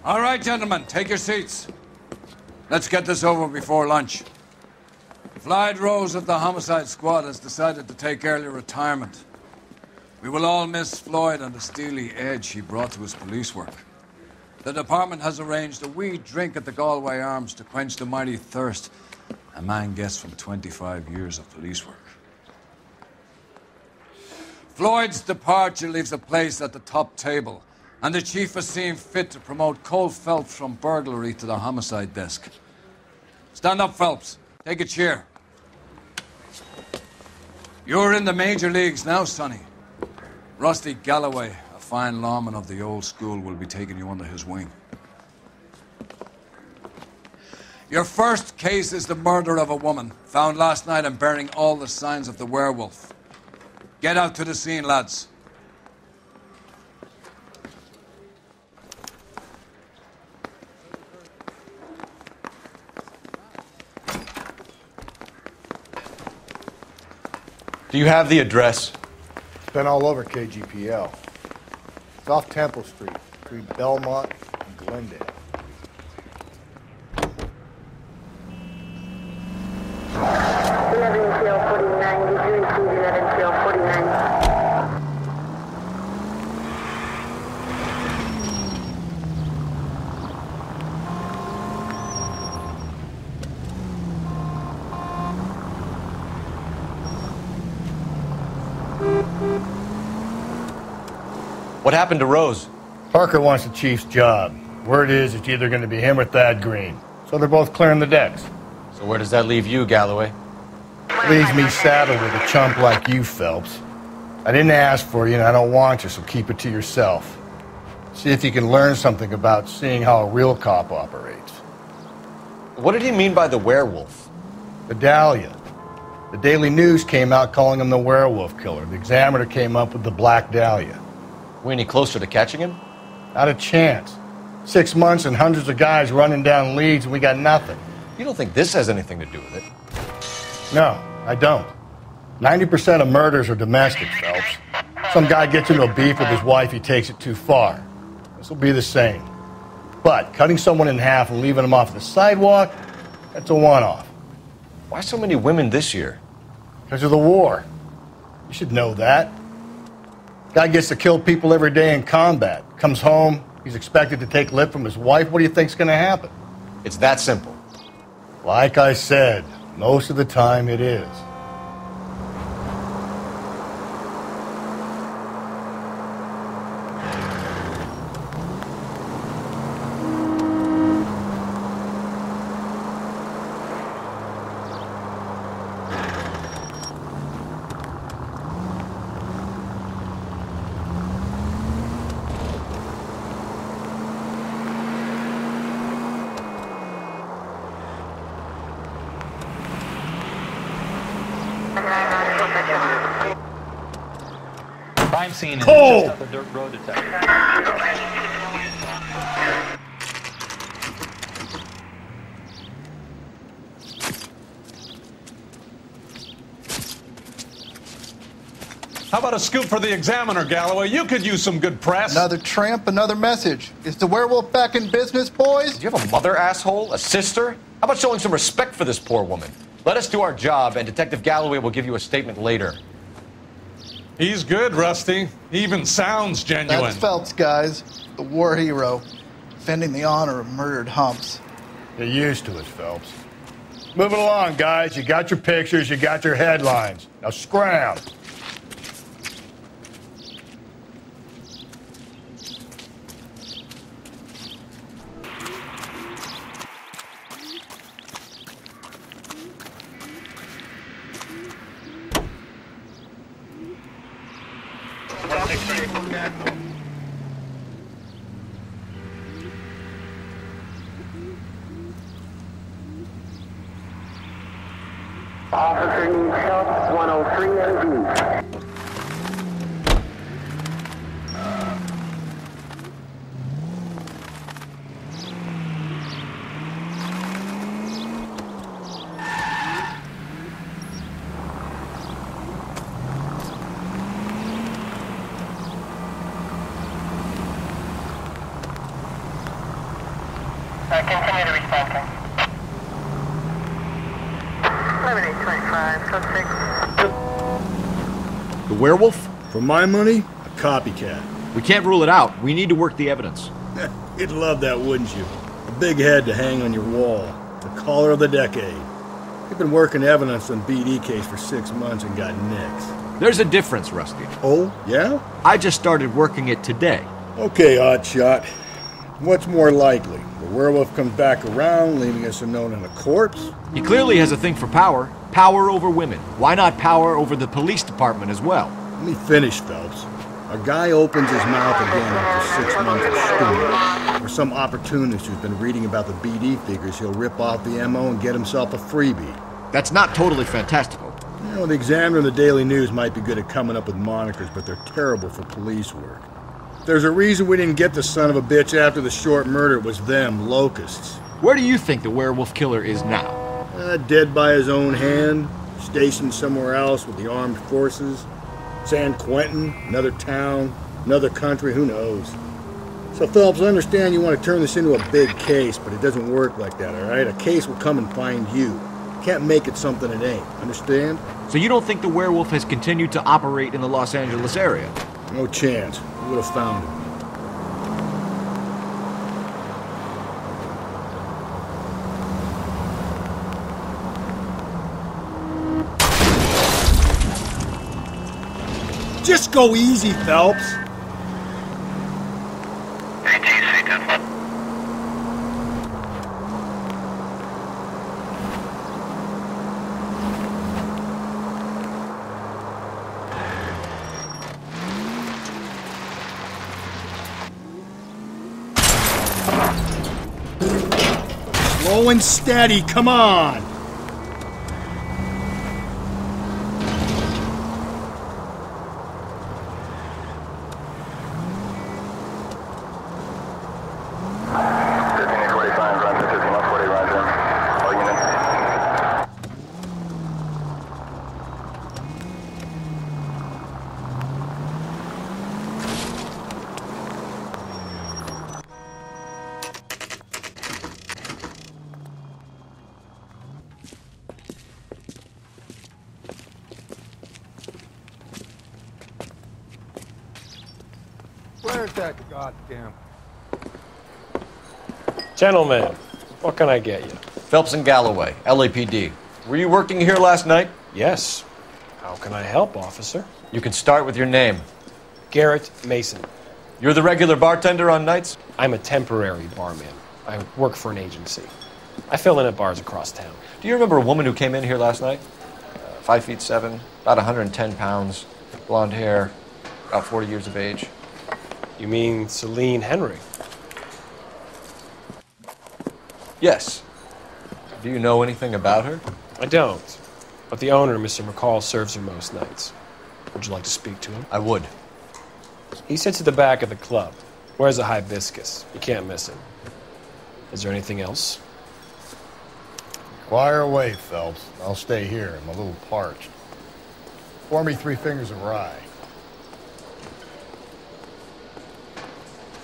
All right, gentlemen, take your seats. Let's get this over before lunch. Floyd Rose of the Homicide Squad has decided to take early retirement. We will all miss Floyd and the steely edge he brought to his police work. The department has arranged a wee drink at the Galway Arms to quench the mighty thirst a man gets from 25 years of police work. Floyd's departure leaves a place at the top table, and the chief has seen fit to promote Cole Phelps from burglary to the homicide desk. Stand up, Phelps. Take a chair. You're in the major leagues now, Sonny. Rusty Galloway, a fine lawman of the old school, will be taking you under his wing. Your first case is the murder of a woman, found last night and bearing all the signs of the werewolf. Get out to the scene, lads. Do you have the address? It's been all over KGPL. It's off Temple Street, between Belmont and Glendale. What happened to Rose? Parker wants the chief's job. Word is it's either going to be him or Thad Green. So they're both clearing the decks. So where does that leave you, Galloway? Leaves me saddled with a chump like you, Phelps. I didn't ask for you and I don't want you, so keep it to yourself. See if you can learn something about seeing how a real cop operates. What did he mean by the werewolf? The Dahlia. The Daily News came out calling him the werewolf killer. The Examiner came up with the Black Dahlia. We any closer to catching him? Not a chance. 6 months and hundreds of guys running down leads and we got nothing. You don't think this has anything to do with it? No, I don't. 90% of murders are domestic, Phelps. Some guy gets into a beef with his wife, he takes it too far. This will be the same. But cutting someone in half and leaving them off the sidewalk, that's a one-off. Why so many women this year? Because of the war. You should know that. Guy gets to kill people every day in combat. Comes home, he's expected to take lip from his wife. What do you think's going to happen? It's that simple. Like I said, most of the time it is. Crime scene is just up the dirt road detective. How about a scoop for the Examiner, Galloway? You could use some good press. Another tramp, another message. Is the werewolf back in business, boys? Do you have a mother, asshole? A sister? How about showing some respect for this poor woman? Let us do our job, and Detective Galloway will give you a statement later. He's good, Rusty. He even sounds genuine. That's Phelps, guys. The war hero. Defending the honor of murdered humps. Get used to it, Phelps. Moving along, guys. You got your pictures, you got your headlines. Now scram. Officer needs help, 103 AD. 7825, suspect. The werewolf? For my money, a copycat. We can't rule it out. We need to work the evidence. You'd love that, wouldn't you? A big head to hang on your wall. The caller of the decade. You've been working evidence on BD case for 6 months and got nicks. There's a difference, Rusty. Oh, yeah? I just started working it today. Okay, Oddshot. What's more likely? The werewolf comes back around, leaving us unknown in a corpse? He clearly has a thing for power. Power over women. Why not power over the police department as well? Let me finish, Phelps. A guy opens his mouth again after 6 months of stewing. Or some opportunist who's been reading about the BD figures, he'll rip off the MO and get himself a freebie. That's not totally fantastical. You know, the Examiner and the Daily News might be good at coming up with monikers, but they're terrible for police work. There's a reason we didn't get the son of a bitch after the short murder. It was them, locusts. Where do you think the werewolf killer is now? Dead by his own hand, stationed somewhere else with the armed forces. San Quentin, another town, another country, who knows? So, Phelps, I understand you want to turn this into a big case, but it doesn't work like that, all right? A case will come and find you. You can't make it something it ain't, understand? So you don't think the werewolf has continued to operate in the Los Angeles area? No chance. We would have found him. Just go easy, Phelps. ATC 10. Slow and steady, come on! Where's that goddamn... Gentlemen, what can I get you? Phelps and Galloway, LAPD. Were you working here last night? Yes. How can I help, officer? You can start with your name. Garrett Mason. You're the regular bartender on nights? I'm a temporary barman. I work for an agency. I fill in at bars across town. Do you remember a woman who came in here last night? 5'7", about 110 pounds, blonde hair, about 40 years of age. You mean Celine Henry? Yes. Do you know anything about her? I don't. But the owner, Mr. McCall, serves her most nights. Would you like to speak to him? I would. He sits at the back of the club. Wears a hibiscus. You can't miss him. Is there anything else? Fire away, Phelps. I'll stay here. I'm a little parched. Pour me 3 fingers of rye.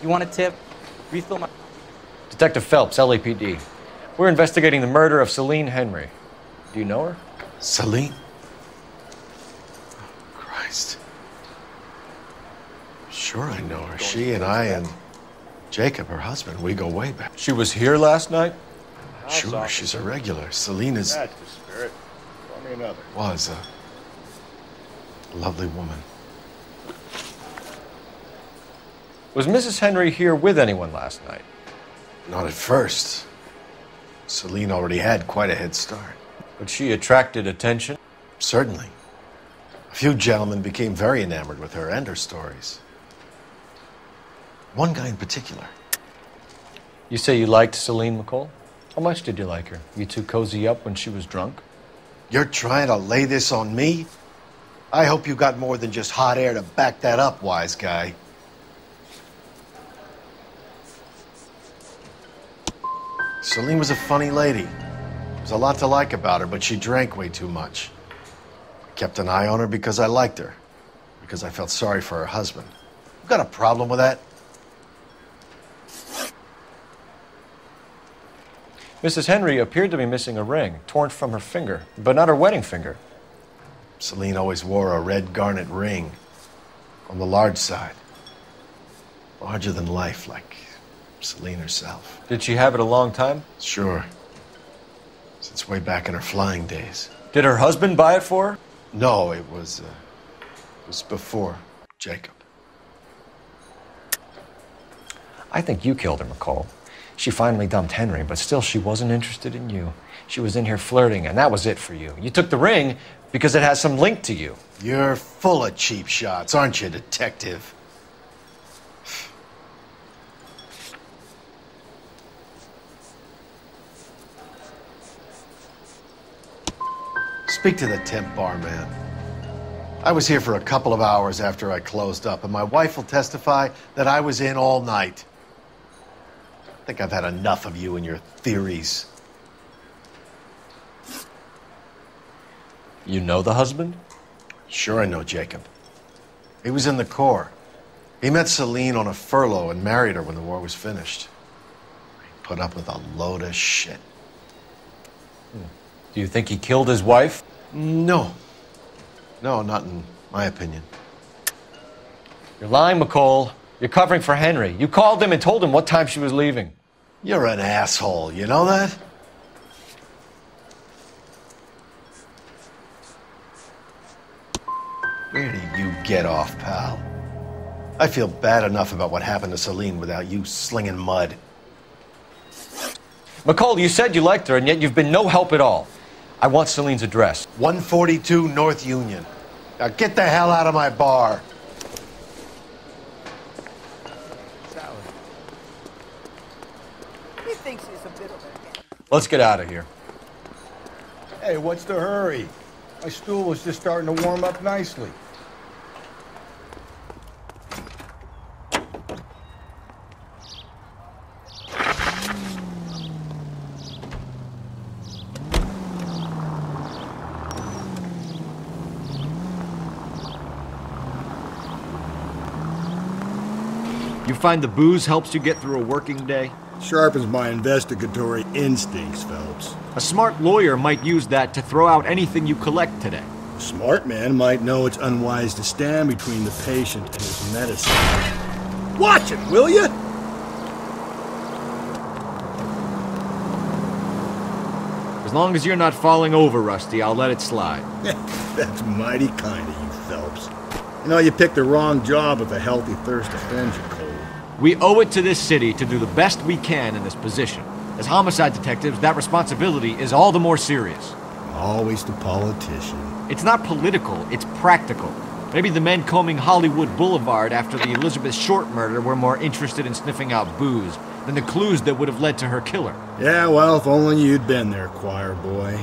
You want a tip? Refill my... Detective Phelps, LAPD. We're investigating the murder of Celine Henry. Do you know her? Celine? Christ. Sure I know her. She and I and Jacob, her husband, we go way back. She was here last night? Sure, she's a regular. Celine is... That's the spirit. Pour me another. Was a lovely woman. Was Mrs. Henry here with anyone last night? Not at first. Celine already had quite a head start. But she attracted attention? Certainly. A few gentlemen became very enamored with her and her stories. One guy in particular. You say you liked Celine McCall? How much did you like her? You two cozy up when she was drunk? You're trying to lay this on me? I hope you got more than just hot air to back that up, wise guy. Celine was a funny lady. There was a lot to like about her, but she drank way too much. I kept an eye on her because I liked her. Because I felt sorry for her husband. You got a problem with that? Mrs. Henry appeared to be missing a ring, torn from her finger, but not her wedding finger. Celine always wore a red garnet ring on the large side. Larger than life, like Celine herself. Did she have it a long time? Sure. Since way back in her flying days. Did her husband buy it for her? No, it was before Jacob. I think you killed her, McCall. She finally dumped Henry, but still she wasn't interested in you. She was in here flirting, and that was it for you. You took the ring because it has some link to you. You're full of cheap shots, aren't you, detective? Speak to the temp bar, man. I was here for a couple of hours after I closed up, and my wife will testify that I was in all night. I think I've had enough of you and your theories. You know the husband? Sure I know Jacob. He was in the Corps. He met Celine on a furlough and married her when the war was finished. He put up with a load of shit. Do you think he killed his wife? No. No, not in my opinion. You're lying, McCall. You're covering for Henry. You called him and told him what time she was leaving. You're an asshole, you know that? Where did you get off, pal? I feel bad enough about what happened to Celine without you slinging mud. McCall, you said you liked her, and yet you've been no help at all. I want Celine's address. 142 North Union. Now get the hell out of my bar. He thinks he's a bit of a... Let's get out of here. Hey, what's the hurry? My stool was just starting to warm up nicely. You find the booze helps you get through a working day? Sharpens my investigatory instincts, Phelps. A smart lawyer might use that to throw out anything you collect today. A smart man might know it's unwise to stand between the patient and his medicine. Watch it, will you? As long as you're not falling over, Rusty, I'll let it slide. That's mighty kind of you, Phelps. You know, you picked the wrong job if a healthy thirst offends you, Cole. We owe it to this city to do the best we can in this position. As homicide detectives, that responsibility is all the more serious. Always the politician. It's not political, it's practical. Maybe the men combing Hollywood Boulevard after the Elizabeth Short murder were more interested in sniffing out booze than the clues that would have led to her killer. Yeah, well, if only you'd been there, choir boy.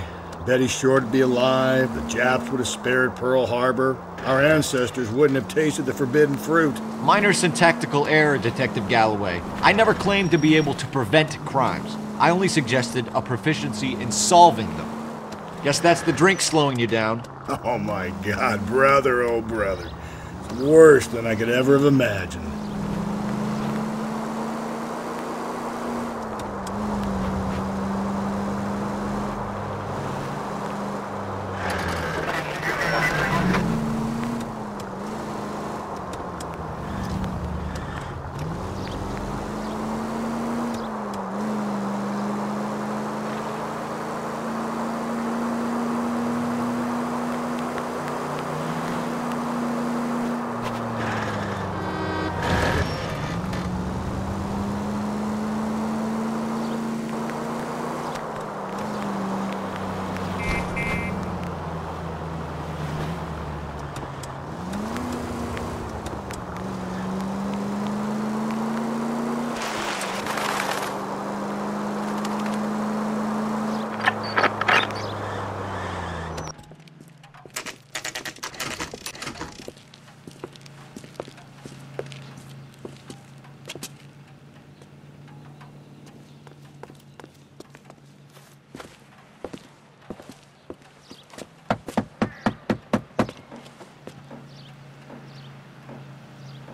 Betty Short would be alive, the Japs would have spared Pearl Harbor, our ancestors wouldn't have tasted the forbidden fruit. Minor syntactical error, Detective Galloway. I never claimed to be able to prevent crimes. I only suggested a proficiency in solving them. Guess that's the drink slowing you down. Oh my God, brother, oh brother. It's worse than I could ever have imagined.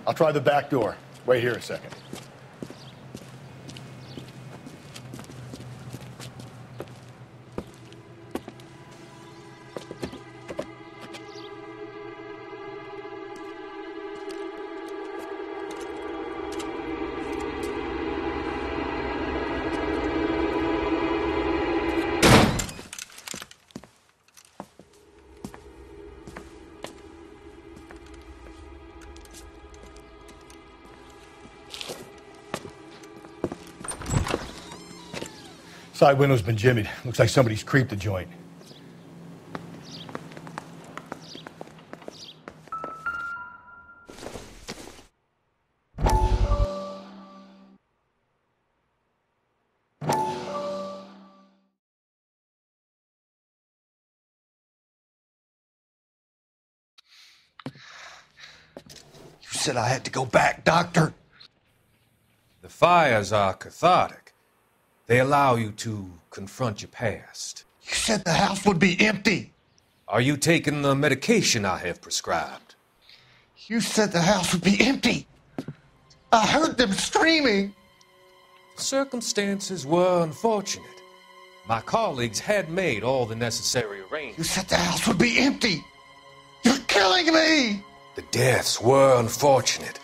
I'll try the back door. Wait here a second. Side window's been jimmied. Looks like somebody's creeped the joint. You said I had to go back, Doctor. The fires are cathartic. They allow you to confront your past. You said the house would be empty. Are you taking the medication I have prescribed? You said the house would be empty. I heard them screaming. The circumstances were unfortunate. My colleagues had made all the necessary arrangements. You said the house would be empty. You're killing me. The deaths were unfortunate,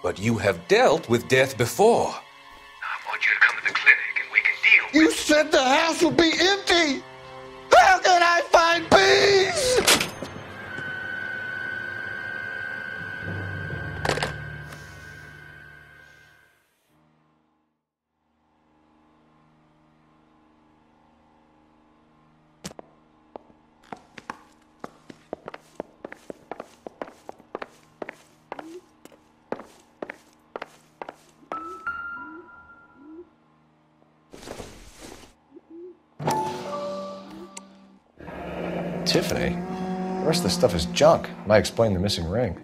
but you have dealt with death before. I want you to come to the clinic and we can deal with it. You said the house would be empty. How can I find peace? Tiffany? The rest of the stuff is junk. Might explain the missing ring.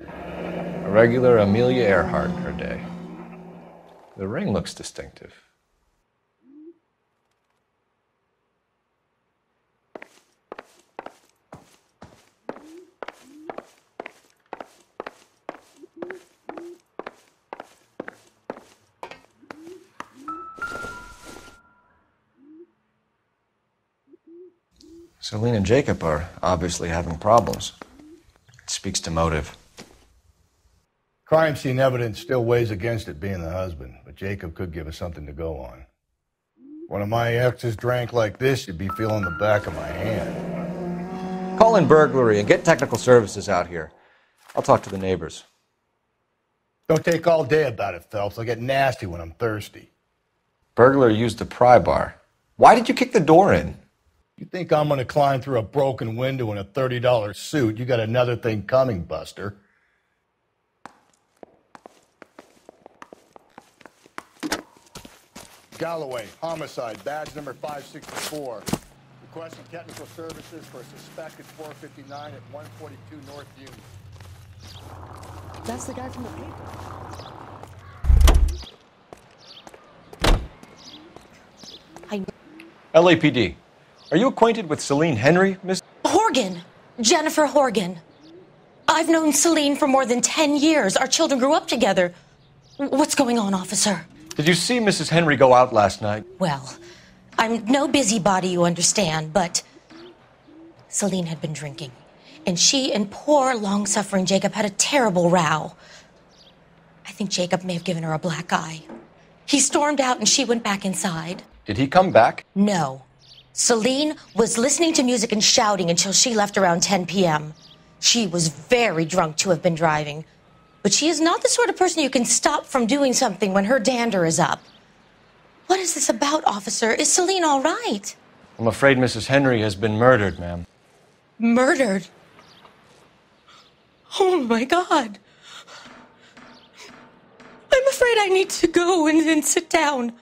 A regular Amelia Earhart in her day. The ring looks distinctive. Celine and Jacob are obviously having problems. It speaks to motive. Crime scene evidence still weighs against it being the husband, but Jacob could give us something to go on. One of my exes drank like this, you'd be feeling the back of my hand. Call in burglary and get technical services out here. I'll talk to the neighbors. Don't take all day about it, Phelps. I'll get nasty when I'm thirsty. Burglar used the pry bar. Why did you kick the door in? You think I'm going to climb through a broken window in a $30 suit? You got another thing coming, Buster. Galloway, homicide, badge number 564. Requesting technical services for a suspected 459 at 142 North Union. That's the guy from the paper. LAPD. Are you acquainted with Celine Henry, Miss? Horgan. Jennifer Horgan. I've known Celine for more than 10 years. Our children grew up together. What's going on, officer? Did you see Mrs. Henry go out last night? Well, I'm no busybody, you understand, but Celine had been drinking. And she and poor, long-suffering Jacob had a terrible row. I think Jacob may have given her a black eye. He stormed out and she went back inside. Did he come back? No. Celine was listening to music and shouting until she left around 10 p.m. She was very drunk to have been driving. But she is not the sort of person you can stop from doing something when her dander is up. What is this about, officer? Is Celine all right? I'm afraid Mrs. Henry has been murdered, ma'am. Murdered? Oh, my God. I'm afraid I need to go and sit down.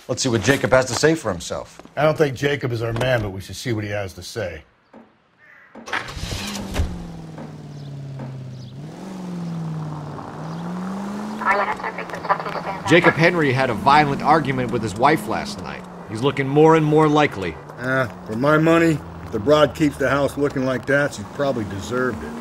Let's see what Jacob has to say for himself. I don't think Jacob is our man, but we should see what he has to say. Jacob Henry had a violent argument with his wife last night. He's looking more and more likely. For my money, if the broad keeps the house looking like that, she's probably deserved it.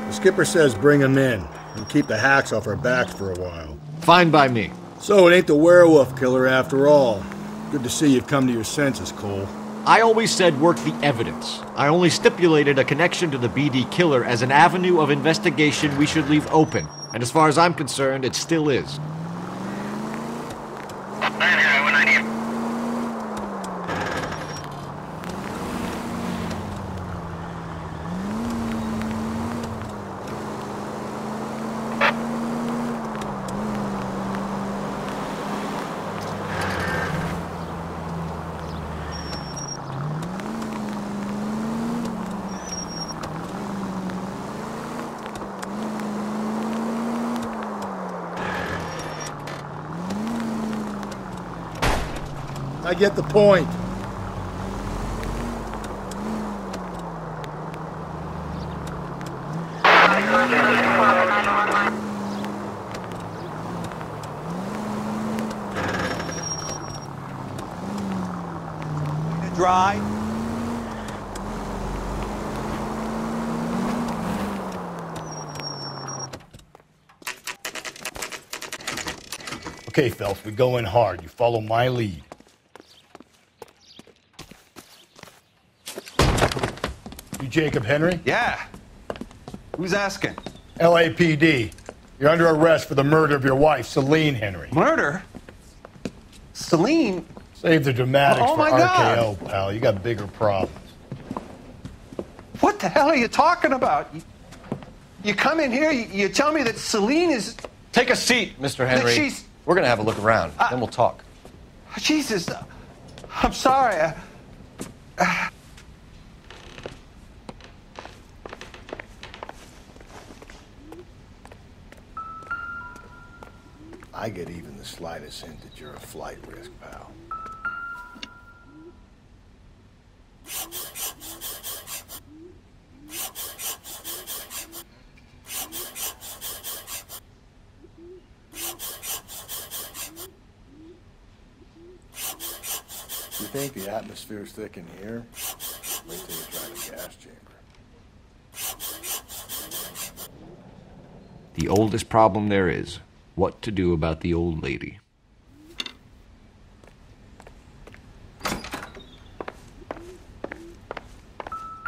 The skipper says bring him in and keep the hacks off our backs for a while. Fine by me. So it ain't the werewolf killer after all. Good to see you've come to your senses, Cole. I always said work the evidence. I only stipulated a connection to the BD killer as an avenue of investigation we should leave open. And as far as I'm concerned, it still is. I get the point. Dry. Okay, Phelps, we go in hard. You follow my lead. You Jacob Henry? Yeah. Who's asking? LAPD. You're under arrest for the murder of your wife, Celine Henry. Murder? Celine? Save the dramatics Oh, for my RKO, God. pal. You got bigger problems. What the hell are you talking about? You come in here, you tell me that Celine is... Take a seat, Mr. Henry. she's- We're going to have a look around, then we'll talk. Jesus, I'm sorry. I get even the slightest hint that you're a flight risk, pal. You think the atmosphere's thick in here? Wait till you try the gas chamber. The oldest problem there is, what to do about the old lady.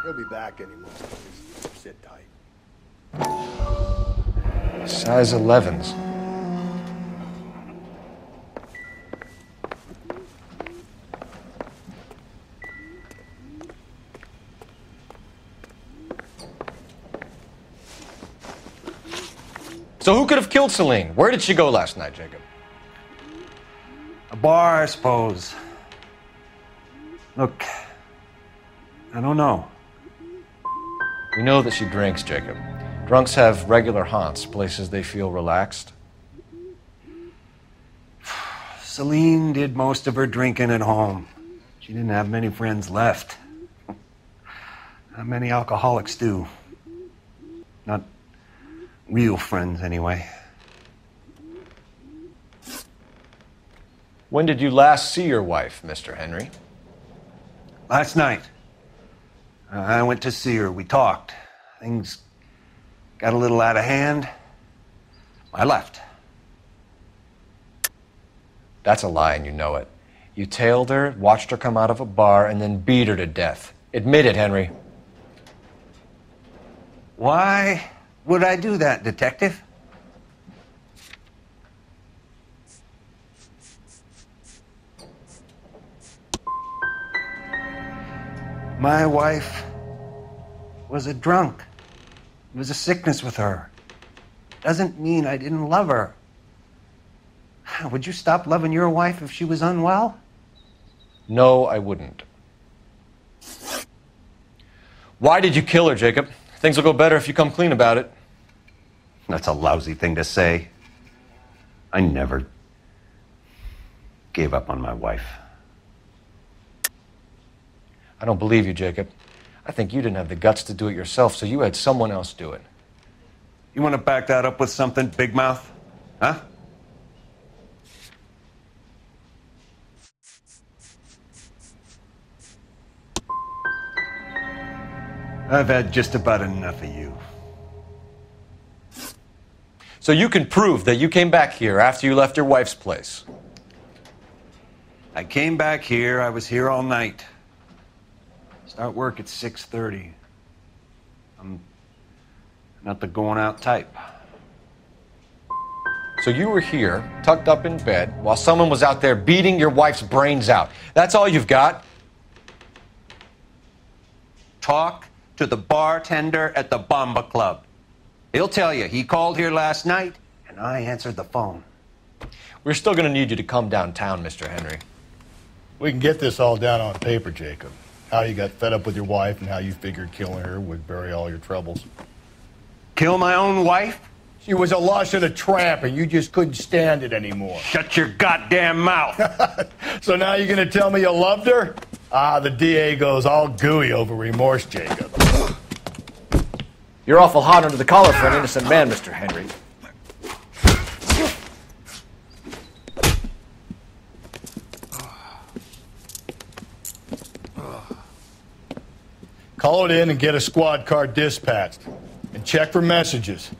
He'll be back any moment. Just sit tight. Size 11s. So who could have killed Celine? Where did she go last night, Jacob? A bar, I suppose. Look, I don't know. We know that she drinks, Jacob. Drunks have regular haunts, places they feel relaxed. Celine did most of her drinking at home. She didn't have many friends left. Not many alcoholics do. Not real friends, anyway. When did you last see your wife, Mr. Henry? Last night. I went to see her. We talked. Things got a little out of hand. I left. That's a lie, and you know it. You tailed her, watched her come out of a bar, and then beat her to death. Admit it, Henry. Why would I do that, Detective? My wife was a drunk. It was a sickness with her. Doesn't mean I didn't love her. Would you stop loving your wife if she was unwell? No, I wouldn't. Why did you kill her, Jacob? Things will go better if you come clean about it. That's a lousy thing to say. I never gave up on my wife. I don't believe you, Jacob. I think you didn't have the guts to do it yourself, so you had someone else do it. You want to back that up with something, Big Mouth? Huh? I've had just about enough of you. So you can prove that you came back here after you left your wife's place. I came back here. I was here all night. Start work at 6:30. I'm not the going out type. So you were here, tucked up in bed, while someone was out there beating your wife's brains out. That's all you've got? Talk to the bartender at the Bomba Club. He'll tell you he called here last night, and I answered the phone. We're still going to need you to come downtown, Mr. Henry. We can get this all down on paper, Jacob. How you got fed up with your wife and how you figured killing her would bury all your troubles. Kill my own wife? She was a lush and a tramp, and you just couldn't stand it anymore. Shut your goddamn mouth. So now you're going to tell me you loved her? Ah, the DA goes all gooey over remorse, Jacob. You're awful hot under the collar for an innocent man, Mr. Henry. Call it in and get a squad car dispatched. And check for messages.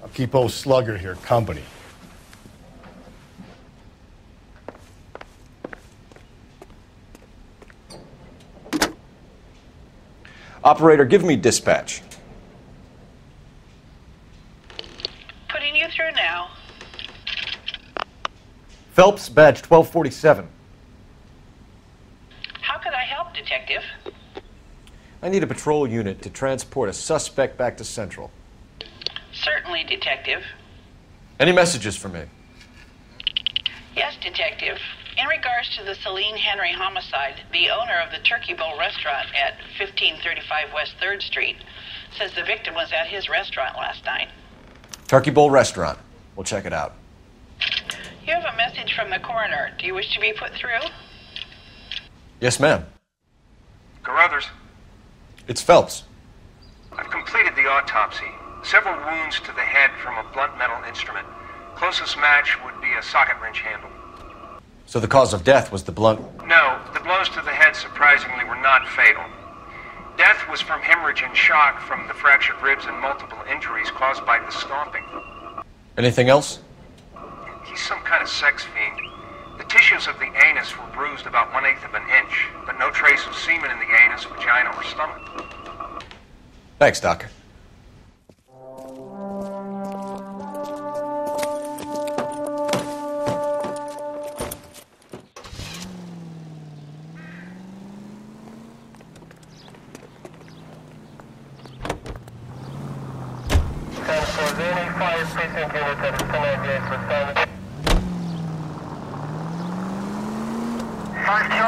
I'll keep old Slugger here company. Operator, give me dispatch. Putting you through now. Phelps, badge 1247. How could I help, Detective? I need a patrol unit to transport a suspect back to Central. Certainly, Detective. Any messages for me? Yes, Detective. In regards to the Celine Henry homicide, the owner of the Turkey Bowl restaurant at 1535 West 3rd Street says the victim was at his restaurant last night. Turkey Bowl Restaurant. We'll check it out. You have a message from the coroner. Do you wish to be put through? Yes, ma'am. Carruthers. It's Phelps. I've completed the autopsy. Several wounds to the head from a blunt metal instrument. Closest match would be a socket wrench handle. So the cause of death was the blunt... No, the blows to the head surprisingly were not fatal. Death was from hemorrhage and shock from the fractured ribs and multiple injuries caused by the stomping. Anything else? He's some kind of sex fiend. The tissues of the anus were bruised about 1/8 of an inch, but no trace of semen in the anus, vagina, or stomach. Thanks, Doc.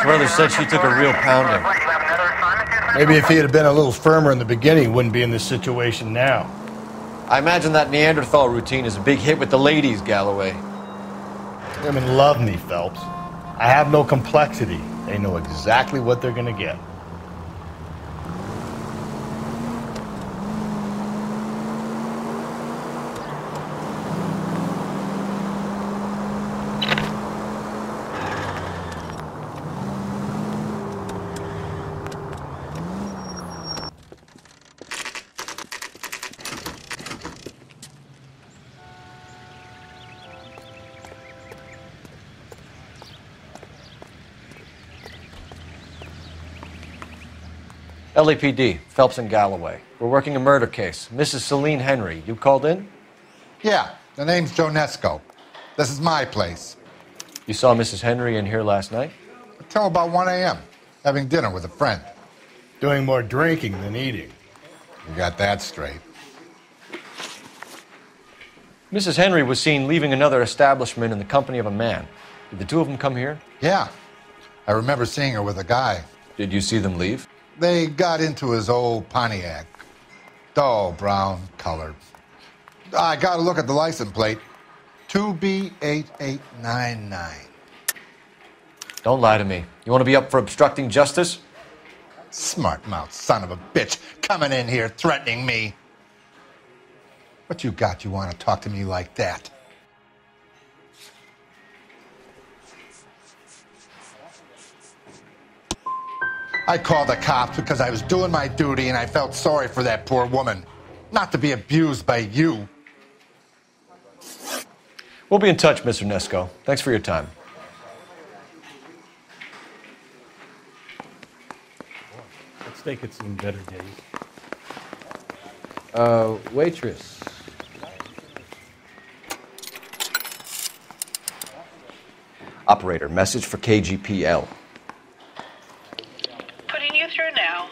Brother said she took a real pounding. Maybe if he had been a little firmer in the beginning, he wouldn't be in this situation now. I imagine that Neanderthal routine is a big hit with the ladies, Galloway. Women love me, Phelps. I have no complexity. They know exactly what they're going to get. LAPD, Phelps and Galloway. We're working a murder case. Mrs. Celine Henry, you called in? Yeah, the name's Jonesco. This is my place. You saw Mrs. Henry in here last night? Until about 1 a.m., having dinner with a friend. Doing more drinking than eating. You got that straight. Mrs. Henry was seen leaving another establishment in the company of a man. Did the two of them come here? Yeah, I remember seeing her with a guy. Did you see them leave? They got into his old Pontiac. Dull brown color. I got to look at the license plate. 2B8899. Don't lie to me. You want to be up for obstructing justice? Smart mouth son of a bitch coming in here threatening me. What you got you want to talk to me like that? I called the cops because I was doing my duty and I felt sorry for that poor woman. Not to be abused by you. We'll be in touch, Mr. Nesco. Thanks for your time. They could see better days. Waitress. Operator, message for KGPL. Putting you through now.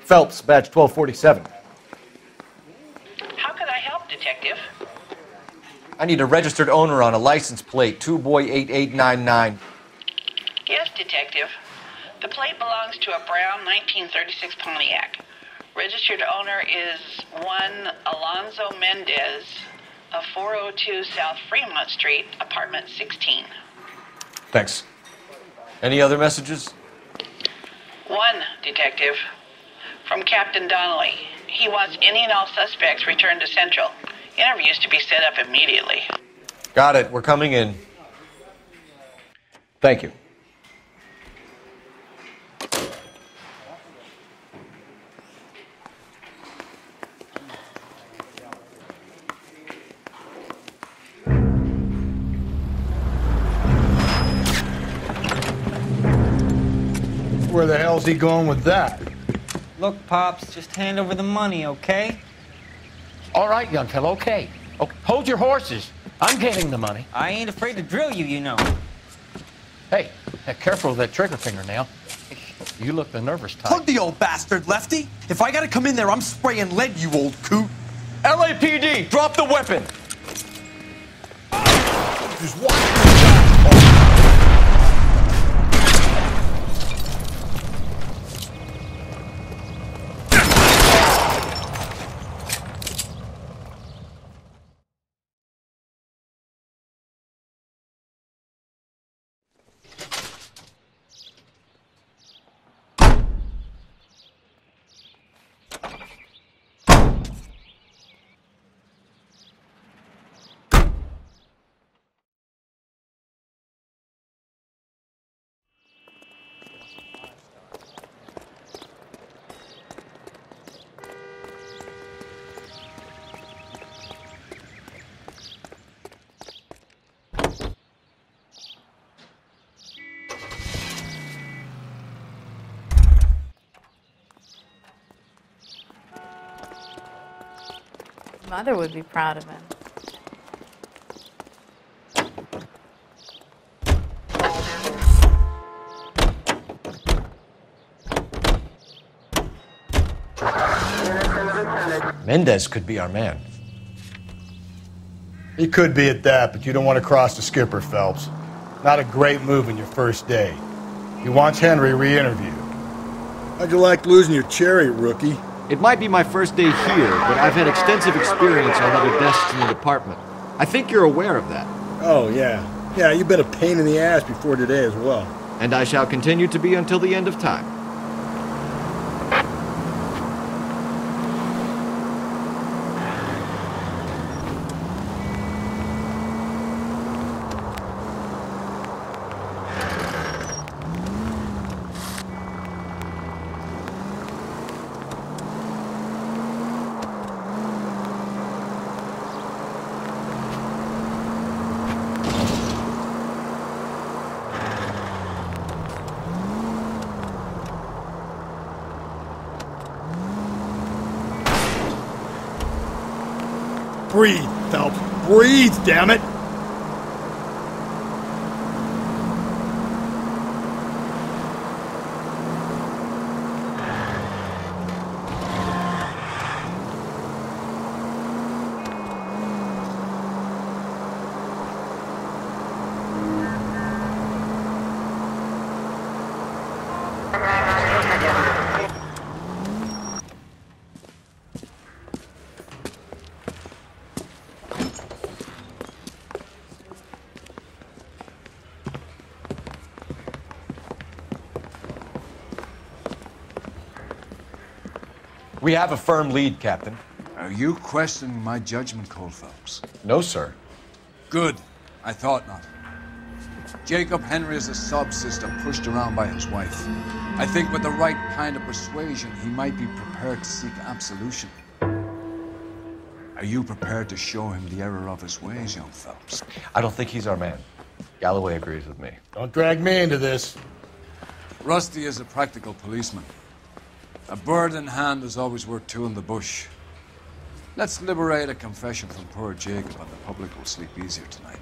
Phelps, badge 1247. How could I help, Detective? I need a registered owner on a license plate, 2boy8899. Yes, Detective. The plate belongs to a brown 1936 Pontiac. Registered owner is one Alonzo Mendez of 402 South Fremont Street, apartment 16. Thanks. Any other messages? One, Detective. From Captain Donnelly. He wants any and all suspects returned to Central. Interviews to be set up immediately. Got it. We're coming in. Thank you. Where the hell's he going with that? Look, Pops, just hand over the money, okay? All right, young fellow, okay. Oh, hold your horses. I'm getting the money. I ain't afraid to drill you, you know. Hey, careful with that trigger finger now. You look the nervous type. Plug the old bastard, Lefty. If I gotta come in there, I'm spraying lead, you old coot. LAPD, drop the weapon! Just watch. Mother would be proud of him. Mendez could be our man. He could be at that, but you don't want to cross the skipper, Phelps. Not a great move in your first day. He wants Henry re-interviewed. How'd you like losing your cherry, rookie? It might be my first day here, but I've had extensive experience on other desks in the department. I think you're aware of that. Oh, yeah. Yeah, you've been a pain in the ass before today as well. And I shall continue to be until the end of time. Breathe, Phelps. Breathe, damn it! We have a firm lead, Captain. Are you questioning my judgment, Cole Phelps? No, sir. Good. I thought not. Jacob Henry is a sob-sister pushed around by his wife. I think with the right kind of persuasion, he might be prepared to seek absolution. Are you prepared to show him the error of his ways, young Phelps? I don't think he's our man. Galloway agrees with me. Don't drag me into this. Rusty is a practical policeman. A bird in hand is always worth two in the bush. Let's liberate a confession from poor Jacob, and the public will sleep easier tonight.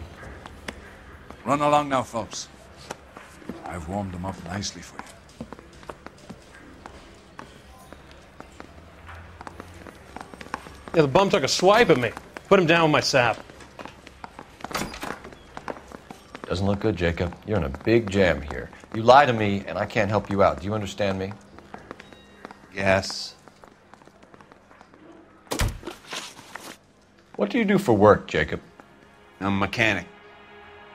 Run along now, Phelps. I've warmed them up nicely for you. Yeah, the bum took a swipe at me. Put him down with my sap. Doesn't look good, Jacob. You're in a big jam here. You lie to me, and I can't help you out. Do you understand me? Yes. What do you do for work, Jacob? I'm a mechanic.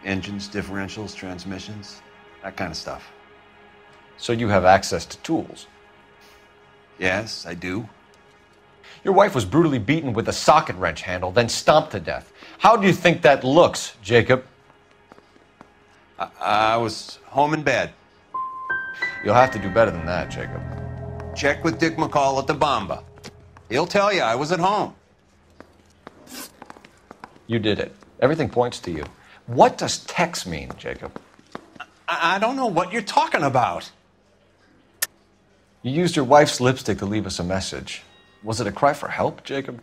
Engines, differentials, transmissions, that kind of stuff. So you have access to tools? Yes, I do. Your wife was brutally beaten with a socket wrench handle, then stomped to death. How do you think that looks, Jacob? I was home in bed. You'll have to do better than that, Jacob. Check with Dick McCall at the Bomba. He'll tell you I was at home. You did it. Everything points to you. What does text mean, Jacob? I don't know what you're talking about. You used your wife's lipstick to leave us a message. Was it a cry for help, Jacob?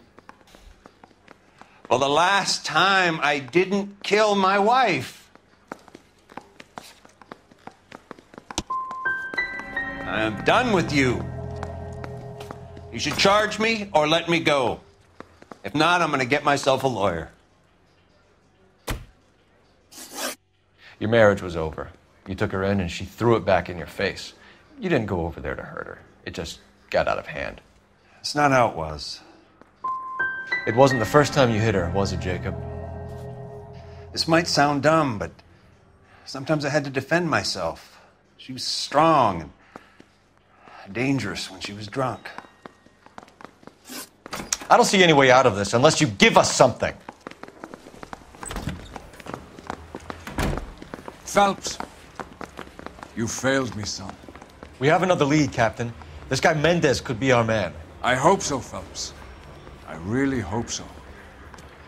Well, the last time I didn't kill my wife. I'm done with you. You should charge me or let me go. If not, I'm going to get myself a lawyer. Your marriage was over. You took her in and she threw it back in your face. You didn't go over there to hurt her. It just got out of hand. That's not how it was. It wasn't the first time you hit her, was it, Jacob? This might sound dumb, but sometimes I had to defend myself. She was strong and dangerous when she was drunk. I don't see any way out of this unless you give us something. Phelps, you failed me, son. We have another lead, Captain. This guy Mendez could be our man. I hope so, Phelps. I really hope so.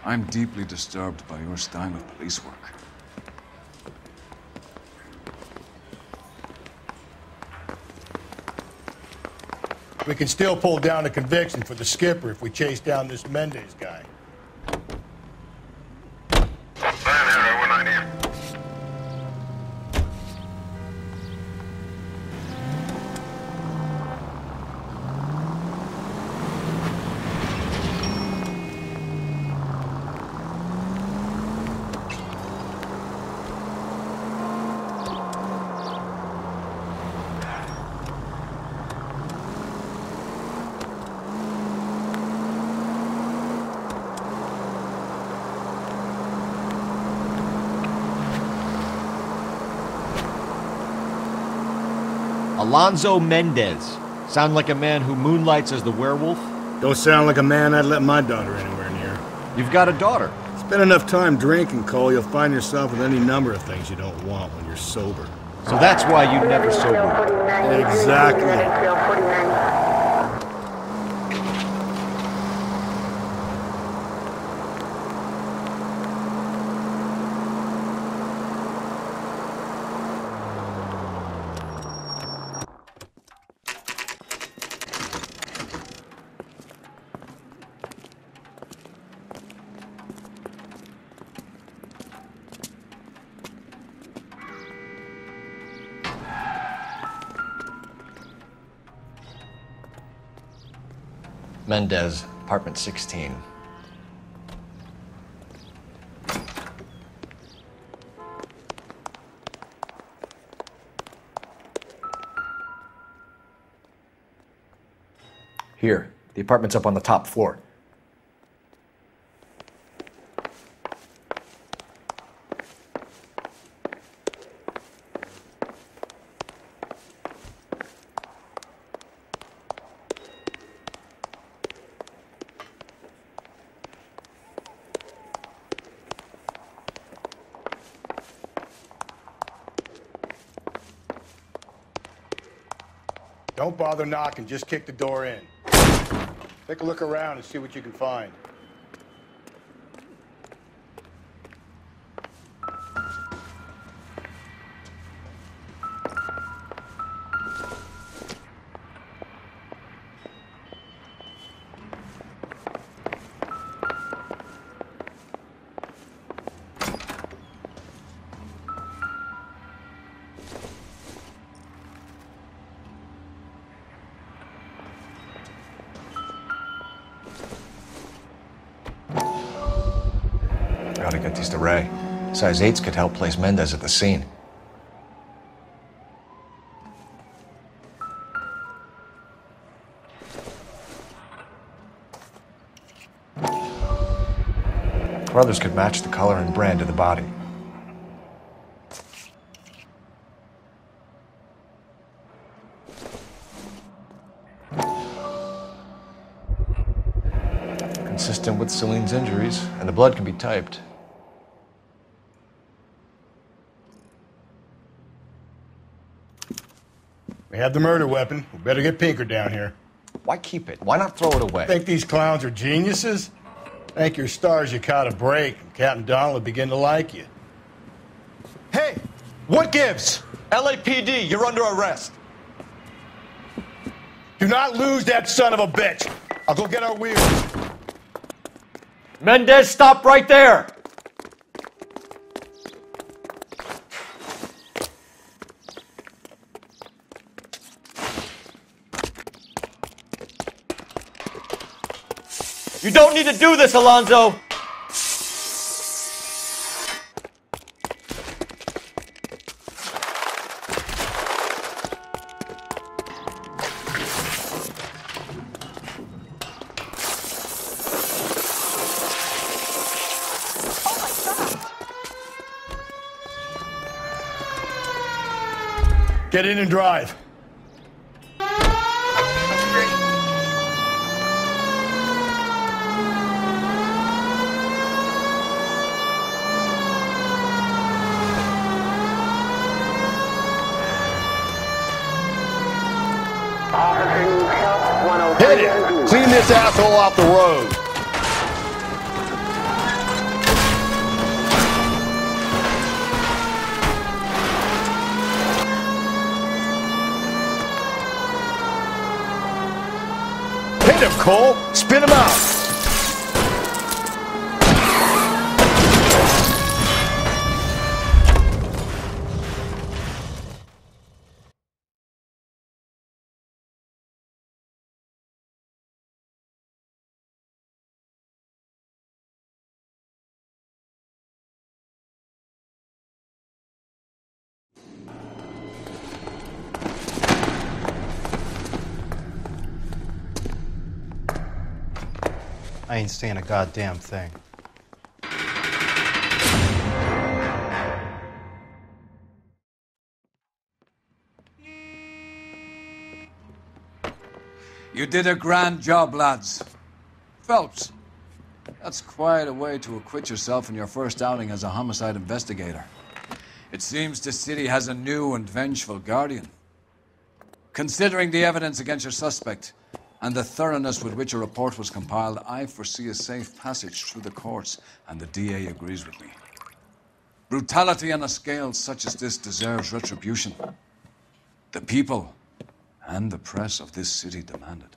I'm deeply disturbed by your style of police work. We can still pull down a conviction for the skipper if we chase down this Mendez guy. Alonzo Mendez. Sound like a man who moonlights as the werewolf? Don't sound like a man I'd let my daughter anywhere near. You've got a daughter. Spend enough time drinking, Cole, you'll find yourself with any number of things you don't want when you're sober. So that's why you never sober. Exactly. Mendez, apartment 16. Here, the apartment's up on the top floor. Don't bother knocking, just kick the door in. Take a look around and see what you can find. Gotta get these to Ray. Size 8s could help place Mendez at the scene. Brothers could match the color and brand of the body. Consistent with Celine's injuries, and the blood can be typed. We have the murder weapon. We better get Pinker down here. Why keep it? Why not throw it away? Think these clowns are geniuses? Thank your stars you caught a break, and Captain Donald will begin to like you. Hey, what gives? LAPD, you're under arrest. Do not lose that son of a bitch. I'll go get our wheels. Mendez, stop right there! You don't need to do this, Alonzo! Get in and drive. Hit it! Clean this asshole off the road. Hit him, Cole! Spin him out! I ain't saying a goddamn thing. You did a grand job, lads. Phelps, that's quite a way to acquit yourself in your first outing as a homicide investigator. It seems the city has a new and vengeful guardian. Considering the evidence against your suspect, and the thoroughness with which a report was compiled, I foresee a safe passage through the courts, and the DA agrees with me. Brutality on a scale such as this deserves retribution. The people and the press of this city demand it.